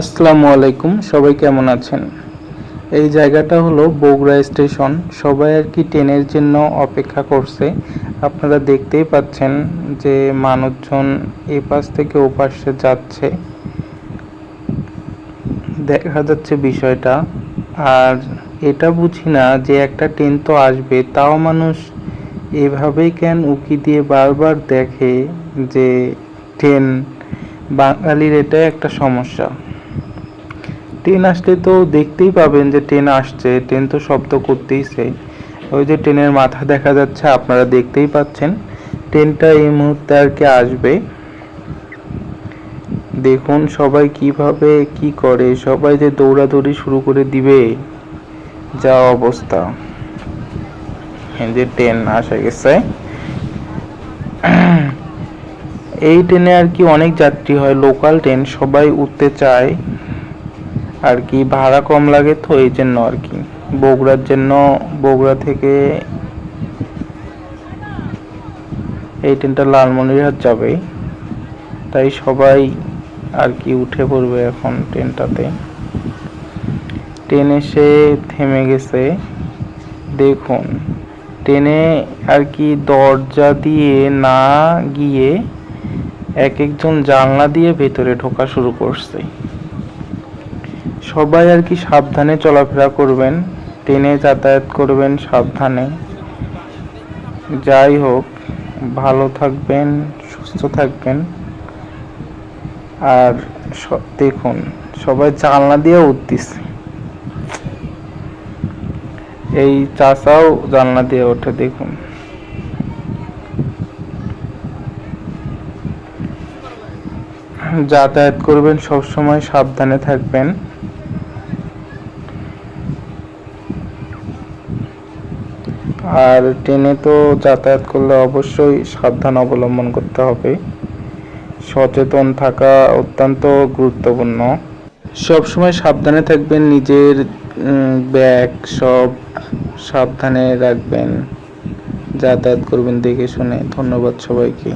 আসসালামু আলাইকুম, সবাই কেমন আছেন? এই জায়গাটা হলো বগুড়া স্টেশন। সবাই আর কি ট্রেনের জন্য অপেক্ষা করছে। আপনারা দেখতেই পাচ্ছেন যে মানুষজন এই পাশ থেকে ও পাশে যাচ্ছে, দেখা যাচ্ছে বিষয়টা। আর এটা বুঝি না যে একটা ট্রেন তো আসবে, তাও মানুষ এভাবেই কেন উকি দিয়ে বারবার দেখে যে ট্রেন। বাঙালির এটাই একটা সমস্যা। ট্রেন আসলে তো দেখতেই পাবেন যে ট্রেন আসছে, ট্রেন তো শব্দ করতেইছে। ওই যে ট্রেনের মাথা দেখা যাচ্ছে, আপনারা দেখতেই পাচ্ছেন। ট্রেনটা এই মুহূর্তে আর কি আসবে। দেখুন সবাই কিভাবে কি করে, সবাই যে দৌড়াদৌড়ি শুরু করে দিবে, যা অবস্থা। এই যে ট্রেন আসে গেছে। এই ট্রেনে আর কি অনেক যাত্রী হয়, লোকাল ট্রেন, সবাই উঠতে চায় আর কি, ভাড়া কম লাগে তো এই জন্য আর কি। বগুড়ার জন্য, বগুড়া থেকে এই ট্রেনটা লালমনিরহাট যাবে, তাই সবাই আর কি উঠে পড়বে এখন ট্রেনটাতে। ট্রেন এসে থেমে গেছে। দেখুন ট্রেনে আর কি দরজা দিয়ে না গিয়ে এক একজন জানলা দিয়ে ভেতরে ঢোকা শুরু করছে। সবাই আর কি সাবধানে চলাফেরা করবেন, ট্রেনে যাতায়াত করবেন সাবধানে। যাই হোক, ভালো থাকবেন, সুস্থ থাকবেন। আর দেখুন সবাই জানলা দিয়ে উঠতেছে। এই চাচাও জানলা দিয়ে ওঠে, দেখুন। যাতায়াত করবেন সবসময় সাবধানে থাকবেন। আর ট্রেনে তো যাতায়াত করলে অবশ্যই সাবধান অবলম্বন করতে হবে। সচেতন থাকা অত্যন্ত গুরুত্বপূর্ণ। সবসময় সাবধানে থাকবেন, নিজের ব্যাগ সব সাবধানে রাখবেন, যাতায়াত করবেন দেখে শুনে। ধন্যবাদ সবাইকে।